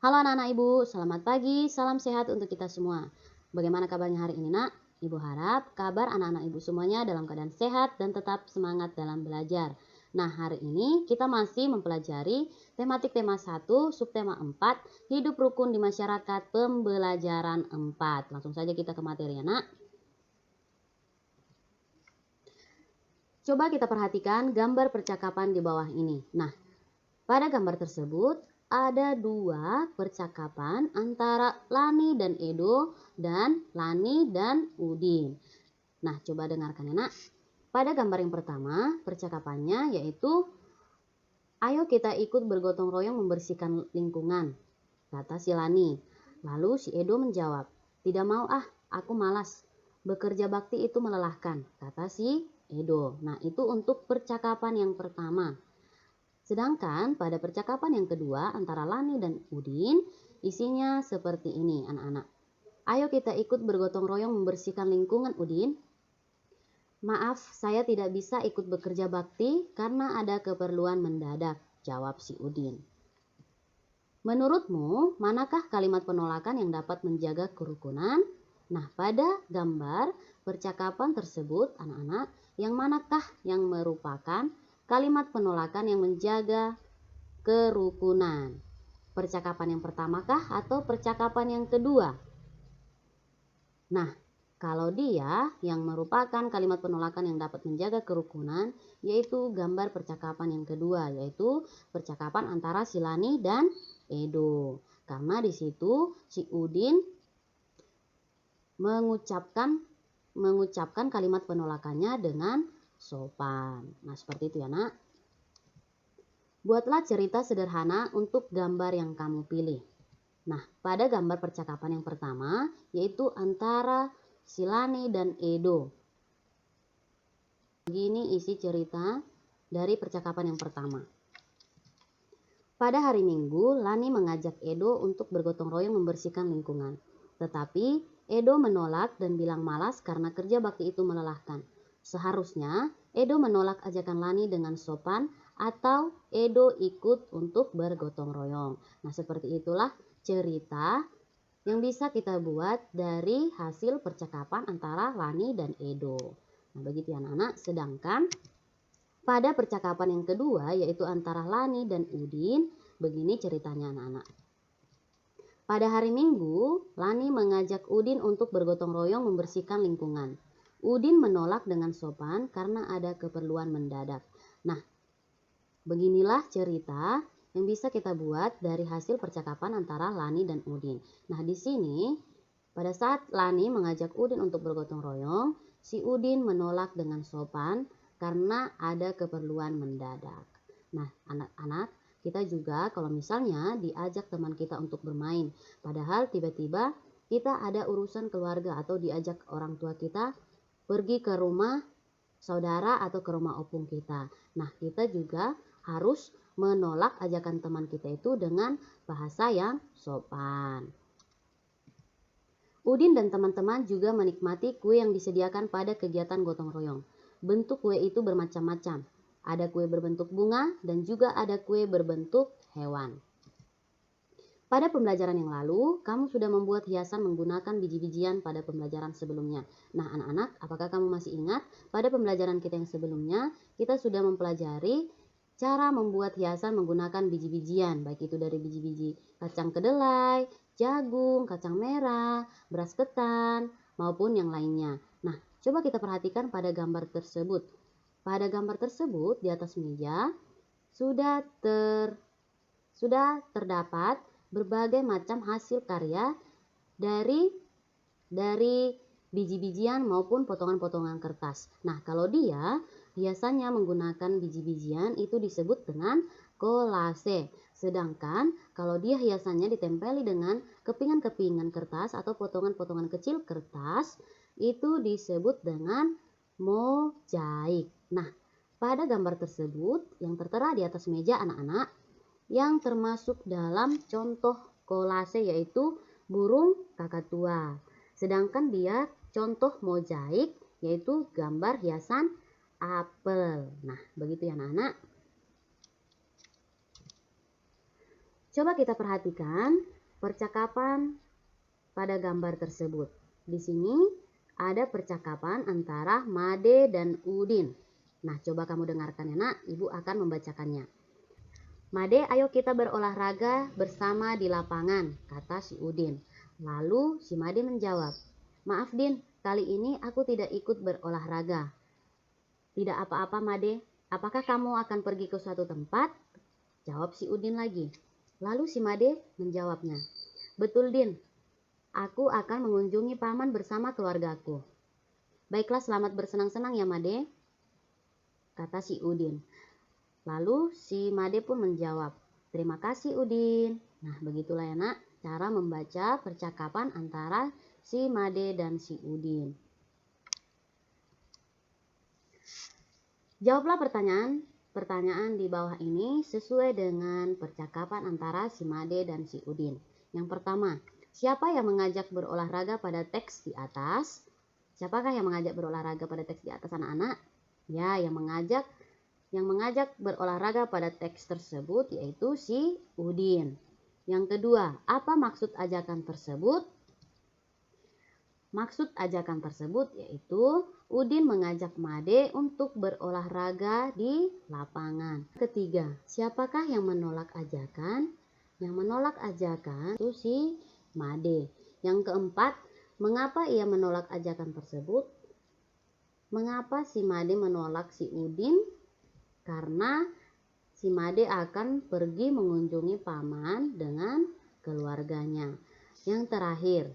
Halo anak-anak Ibu, selamat pagi, salam sehat untuk kita semua. Bagaimana kabarnya hari ini nak? Ibu harap kabar anak-anak Ibu semuanya dalam keadaan sehat dan tetap semangat dalam belajar. Nah, hari ini kita masih mempelajari tematik tema 1, subtema 4, hidup rukun di masyarakat pembelajaran 4. Langsung saja kita ke materi ya nak. Coba kita perhatikan gambar percakapan di bawah ini. Nah, pada gambar tersebut ada dua percakapan antara Lani dan Edo dan Lani dan Udin. Nah, coba dengarkan ya nak. Pada gambar yang pertama, percakapannya yaitu, ayo kita ikut bergotong royong membersihkan lingkungan, kata si Lani. Lalu si Edo menjawab, tidak mau ah, aku malas. Bekerja bakti itu melelahkan, kata si Edo. Nah, itu untuk percakapan yang pertama. Sedangkan pada percakapan yang kedua antara Lani dan Udin, isinya seperti ini anak-anak. Ayo kita ikut bergotong royong membersihkan lingkungan Udin. Maaf, saya tidak bisa ikut bekerja bakti karena ada keperluan mendadak, jawab si Udin. Menurutmu, manakah kalimat penolakan yang dapat menjaga kerukunan? Nah, pada gambar percakapan tersebut anak-anak, yang manakah yang merupakan kalimat penolakan yang menjaga kerukunan? Percakapan yang pertamakah atau percakapan yang kedua? Nah, kalau dia yang merupakan kalimat penolakan yang dapat menjaga kerukunan, yaitu gambar percakapan yang kedua, yaitu percakapan antara si Lani dan Edo. Karena di situ si Udin mengucapkan kalimat penolakannya dengan sopan. Nah, seperti itu ya nak. Buatlah cerita sederhana untuk gambar yang kamu pilih. Nah, pada gambar percakapan yang pertama, yaitu antara si Lani dan Edo. Begini isi cerita dari percakapan yang pertama. Pada hari Minggu, Lani mengajak Edo untuk bergotong royong membersihkan lingkungan. Tetapi Edo menolak dan bilang malas karena kerja bakti itu melelahkan. Seharusnya Edo menolak ajakan Lani dengan sopan atau Edo ikut untuk bergotong royong. Nah, seperti itulah cerita yang bisa kita buat dari hasil percakapan antara Lani dan Edo. Nah, begitu ya anak-anak. Sedangkan pada percakapan yang kedua yaitu antara Lani dan Udin, begini ceritanya anak-anak. Pada hari Minggu, Lani mengajak Udin untuk bergotong royong membersihkan lingkungan. Udin menolak dengan sopan karena ada keperluan mendadak. Nah, beginilah cerita yang bisa kita buat dari hasil percakapan antara Lani dan Udin. Nah, di sini pada saat Lani mengajak Udin untuk bergotong royong, si Udin menolak dengan sopan karena ada keperluan mendadak. Nah, anak-anak, kita juga kalau misalnya diajak teman kita untuk bermain, padahal tiba-tiba kita ada urusan keluarga atau diajak orang tua kita pergi ke rumah saudara atau ke rumah opung kita. Nah, kita juga harus menolak ajakan teman kita itu dengan bahasa yang sopan. Udin dan teman-teman juga menikmati kue yang disediakan pada kegiatan gotong royong. Bentuk kue itu bermacam-macam. Ada kue berbentuk bunga dan juga ada kue berbentuk hewan. Pada pembelajaran yang lalu, kamu sudah membuat hiasan menggunakan biji-bijian pada pembelajaran sebelumnya. Nah, anak-anak, apakah kamu masih ingat pada pembelajaran kita yang sebelumnya, kita sudah mempelajari cara membuat hiasan menggunakan biji-bijian, baik itu dari biji-biji kacang kedelai, jagung, kacang merah, beras ketan, maupun yang lainnya. Nah, coba kita perhatikan pada gambar tersebut. Pada gambar tersebut di atas meja sudah terdapat berbagai macam hasil karya dari biji-bijian maupun potongan-potongan kertas. Nah, kalau dia biasanya menggunakan biji-bijian itu disebut dengan kolase. Sedangkan kalau dia hiasannya ditempeli dengan kepingan-kepingan kertas atau potongan-potongan kecil kertas, itu disebut dengan mozaik. Nah, pada gambar tersebut yang tertera di atas meja anak-anak, yang termasuk dalam contoh kolase yaitu burung kakatua. Sedangkan dia contoh mozaik yaitu gambar hiasan apel. Nah, begitu ya anak-anak. Coba kita perhatikan percakapan pada gambar tersebut. Di sini ada percakapan antara Made dan Udin. Nah, coba kamu dengarkan ya nak, ibu akan membacakannya. Made, ayo kita berolahraga bersama di lapangan, kata si Udin. Lalu si Made menjawab, maaf Din, kali ini aku tidak ikut berolahraga. Tidak apa-apa Made, apakah kamu akan pergi ke suatu tempat? Jawab si Udin lagi. Lalu si Made menjawabnya, betul Din, aku akan mengunjungi paman bersama keluargaku. Baiklah, selamat bersenang-senang ya Made, kata si Udin. Lalu si Made pun menjawab, terima kasih Udin. Nah, begitulah ya nak, cara membaca percakapan antara si Made dan si Udin. Jawablah pertanyaan di bawah ini sesuai dengan percakapan antara si Made dan si Udin. Yang pertama, siapa yang mengajak berolahraga pada teks di atas? Siapakah yang mengajak berolahraga pada teks di atas anak-anak? Ya, yang mengajak berolahraga pada teks tersebut yaitu si Udin. Yang kedua, apa maksud ajakan tersebut? Maksud ajakan tersebut yaitu Udin mengajak Made untuk berolahraga di lapangan. Ketiga, siapakah yang menolak ajakan? Yang menolak ajakan itu si Made. Yang keempat, mengapa ia menolak ajakan tersebut? Mengapa si Made menolak si Udin? Karena si Made akan pergi mengunjungi paman dengan keluarganya. Yang terakhir,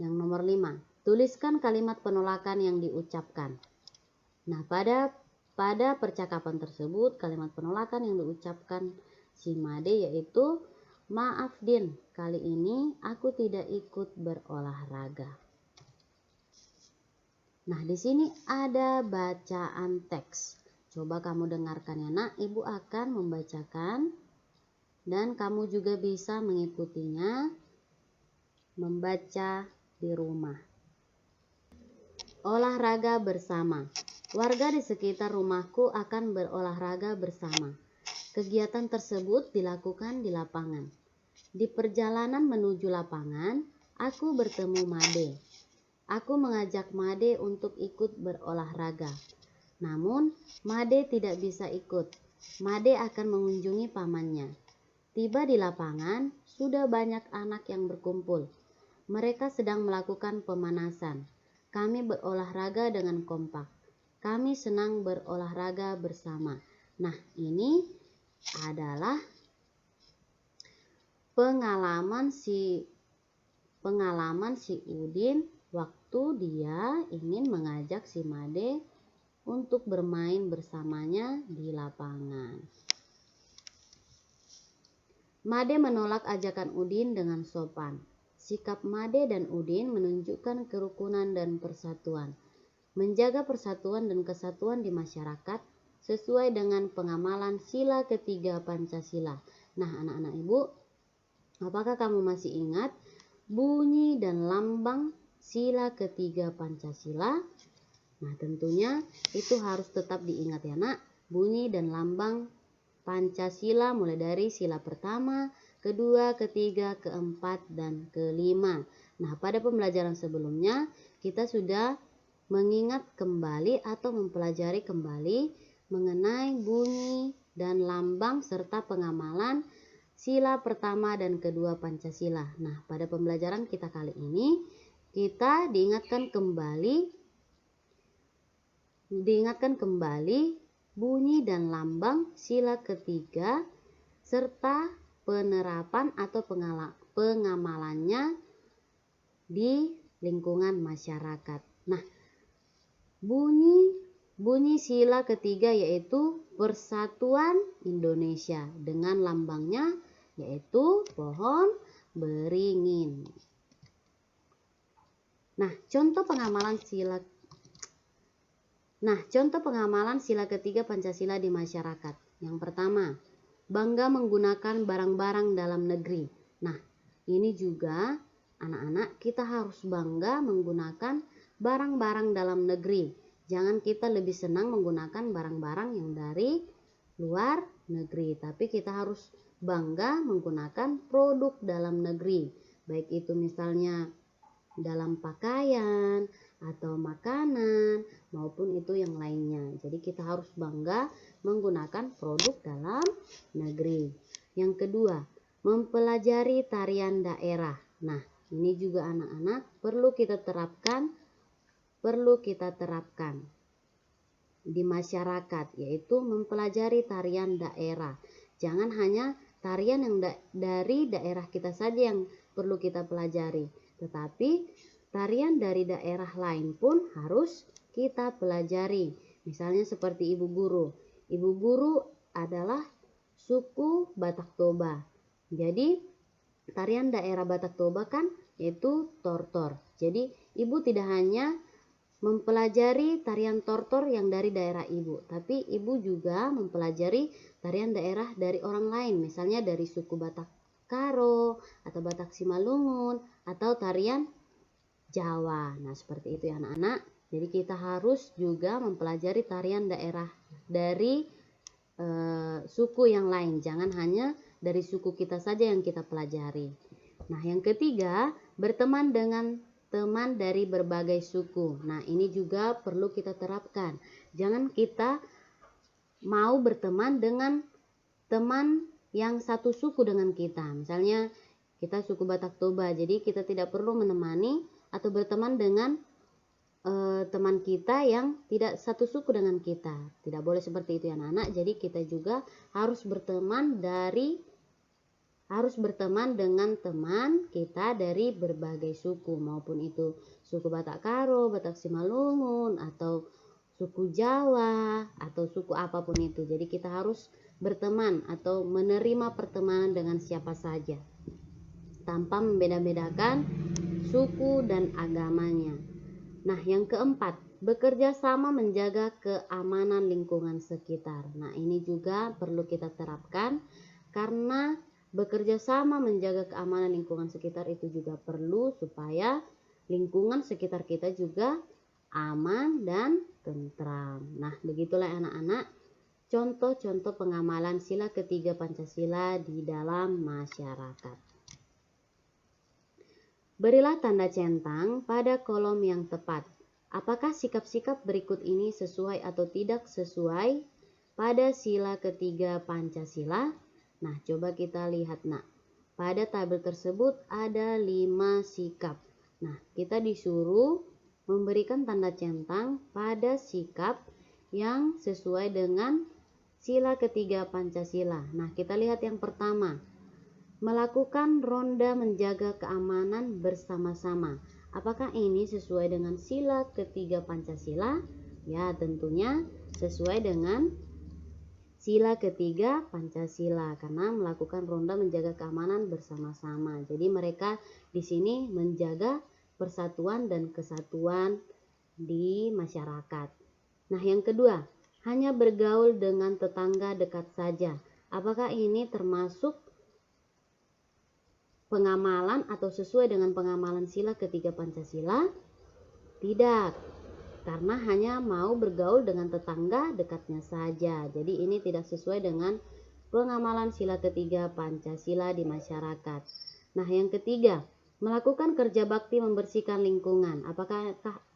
yang nomor 5, tuliskan kalimat penolakan yang diucapkan. Nah, pada percakapan tersebut, kalimat penolakan yang diucapkan si Made yaitu, maaf Din, kali ini aku tidak ikut berolahraga. Nah, di sini ada bacaan teks. Coba kamu dengarkan ya nak, ibu akan membacakan dan kamu juga bisa mengikutinya membaca di rumah. Olahraga bersama. Warga di sekitar rumahku akan berolahraga bersama. Kegiatan tersebut dilakukan di lapangan. Di perjalanan menuju lapangan, aku bertemu Made. Aku mengajak Made untuk ikut berolahraga. Namun, Made tidak bisa ikut. Made akan mengunjungi pamannya. Tiba di lapangan, sudah banyak anak yang berkumpul. Mereka sedang melakukan pemanasan. Kami berolahraga dengan kompak. Kami senang berolahraga bersama. Nah, ini adalah pengalaman si Udin waktu dia ingin mengajak si Made untuk bermain bersamanya di lapangan. Made menolak ajakan Udin dengan sopan. Sikap Made dan Udin menunjukkan kerukunan dan persatuan. Menjaga persatuan dan kesatuan di masyarakat sesuai dengan pengamalan sila ketiga Pancasila. Nah, anak-anak ibu, apakah kamu masih ingat bunyi dan lambang sila ketiga Pancasila? Nah, tentunya itu harus tetap diingat ya nak. Bunyi dan lambang Pancasila mulai dari sila pertama, kedua, ketiga, keempat, dan kelima. Nah, pada pembelajaran sebelumnya kita sudah mengingat kembali atau mempelajari kembali mengenai bunyi dan lambang serta pengamalan sila pertama dan kedua Pancasila. Nah, pada pembelajaran kita kali ini kita diingatkan kembali bunyi dan lambang sila ketiga serta penerapan atau pengamalannya di lingkungan masyarakat. Nah, bunyi sila ketiga yaitu Persatuan Indonesia dengan lambangnya yaitu pohon beringin. Nah, contoh pengamalan sila ketiga Pancasila di masyarakat. Yang pertama, bangga menggunakan barang-barang dalam negeri. Nah, ini juga anak-anak kita harus bangga menggunakan barang-barang dalam negeri. Jangan kita lebih senang menggunakan barang-barang yang dari luar negeri, tapi kita harus bangga menggunakan produk dalam negeri, baik itu misalnya dalam pakaian atau makanan maupun itu yang lainnya. Jadi kita harus bangga menggunakan produk dalam negeri. Yang kedua, mempelajari tarian daerah. Nah, ini juga anak-anak perlu kita terapkan di masyarakat, yaitu mempelajari tarian daerah. Jangan hanya tarian yang dari daerah kita saja yang perlu kita pelajari, tetapi tarian dari daerah lain pun harus kita pelajari. Misalnya seperti Ibu Guru. Ibu Guru adalah suku Batak Toba. Jadi tarian daerah Batak Toba kan yaitu tortor. Jadi Ibu tidak hanya mempelajari tarian tortor yang dari daerah Ibu, tapi Ibu juga mempelajari tarian daerah dari orang lain, misalnya dari suku Batak Karo atau Batak Simalungun atau tarian Jawa. Nah, seperti itu ya anak-anak. Jadi kita harus juga mempelajari tarian daerah dari suku yang lain, jangan hanya dari suku kita saja yang kita pelajari. Nah, yang ketiga, berteman dengan teman dari berbagai suku. Nah, ini juga perlu kita terapkan. Jangan kita mau berteman dengan teman yang satu suku dengan kita. Misalnya kita suku Batak Toba, jadi kita tidak perlu menemani atau berteman dengan teman kita yang tidak satu suku dengan kita. Tidak boleh seperti itu ya anak-anak. Jadi kita juga harus berteman dengan teman kita dari berbagai suku, maupun itu suku Batak Karo, Batak Simalungun, atau suku Jawa, atau suku apapun itu. Jadi kita harus berteman atau menerima pertemanan dengan siapa saja tanpa membeda-bedakan suku dan agamanya. Nah, yang keempat, bekerja sama menjaga keamanan lingkungan sekitar. Nah, ini juga perlu kita terapkan karena bekerja sama menjaga keamanan lingkungan sekitar itu juga perlu supaya lingkungan sekitar kita juga aman dan tentram. Nah, begitulah anak-anak contoh-contoh pengamalan sila ketiga Pancasila di dalam masyarakat. Berilah tanda centang pada kolom yang tepat. Apakah sikap-sikap berikut ini sesuai atau tidak sesuai pada sila ketiga Pancasila? Nah, coba kita lihat nak. Pada tabel tersebut ada 5 sikap. Nah, kita disuruh memberikan tanda centang pada sikap yang sesuai dengan sila ketiga Pancasila. Nah, kita lihat yang pertama. Melakukan ronda menjaga keamanan bersama-sama. Apakah ini sesuai dengan sila ketiga Pancasila? Ya, tentunya sesuai dengan sila ketiga Pancasila karena melakukan ronda menjaga keamanan bersama-sama. Jadi mereka di sini menjaga persatuan dan kesatuan di masyarakat. Nah, yang kedua, hanya bergaul dengan tetangga dekat saja. Apakah ini termasuk pengamalan atau sesuai dengan pengamalan sila ketiga Pancasila? Tidak. Karena hanya mau bergaul dengan tetangga dekatnya saja. Jadi ini tidak sesuai dengan pengamalan sila ketiga Pancasila di masyarakat. Nah, yang ketiga, melakukan kerja bakti membersihkan lingkungan.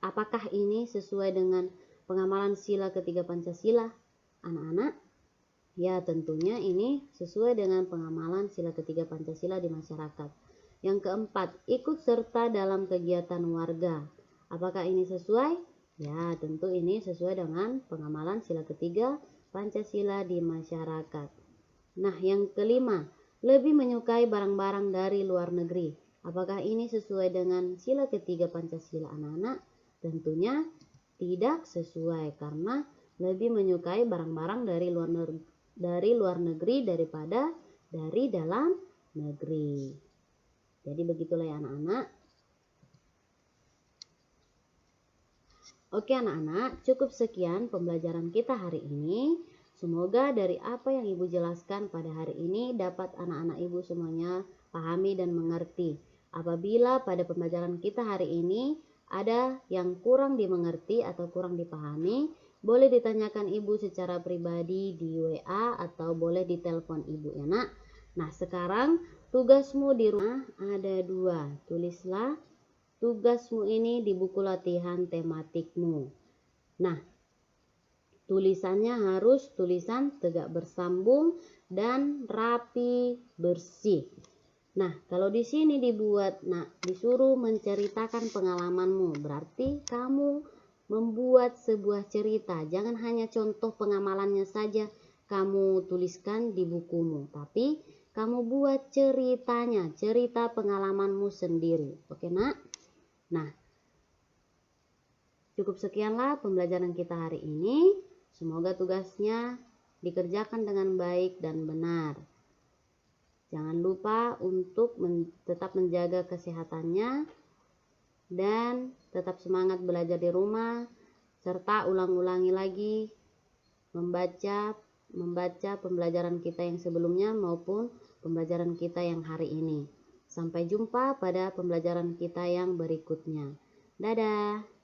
Apakah ini sesuai dengan pengamalan sila ketiga Pancasila, anak-anak? Ya, tentunya ini sesuai dengan pengamalan sila ketiga Pancasila di masyarakat. Yang keempat, ikut serta dalam kegiatan warga. Apakah ini sesuai? Ya, tentu ini sesuai dengan pengamalan sila ketiga Pancasila di masyarakat. Nah, yang kelima, lebih menyukai barang-barang dari luar negeri. Apakah ini sesuai dengan sila ketiga Pancasila, anak-anak? Tentunya tidak sesuai karena lebih menyukai barang-barang dari luar negeri daripada dari dalam negeri. Jadi begitulah ya anak-anak. Oke anak-anak, cukup sekian pembelajaran kita hari ini. Semoga dari apa yang Ibu jelaskan pada hari ini dapat anak-anak Ibu semuanya pahami dan mengerti. Apabila pada pembelajaran kita hari ini ada yang kurang dimengerti atau kurang dipahami, boleh ditanyakan Ibu secara pribadi di WA atau boleh ditelepon Ibu ya nak. Nah, sekarang tugasmu di rumah ada 2. Tulislah tugasmu ini di buku latihan tematikmu. Nah, tulisannya harus tulisan tegak bersambung dan rapi, bersih. Nah, kalau di sini disuruh menceritakan pengalamanmu, berarti kamu membuat sebuah cerita. Jangan hanya contoh pengamalannya saja kamu tuliskan di bukumu, tapi kamu buat ceritanya, cerita pengalamanmu sendiri. Oke, Nak? Nah, cukup sekianlah pembelajaran kita hari ini. Semoga tugasnya dikerjakan dengan baik dan benar. Jangan lupa untuk tetap menjaga kesehatannya dan tetap semangat belajar di rumah, serta ulang-ulangi lagi membaca pembelajaran kita yang sebelumnya maupun pembelajaran kita yang hari ini. Sampai jumpa pada pembelajaran kita yang berikutnya. Dadah.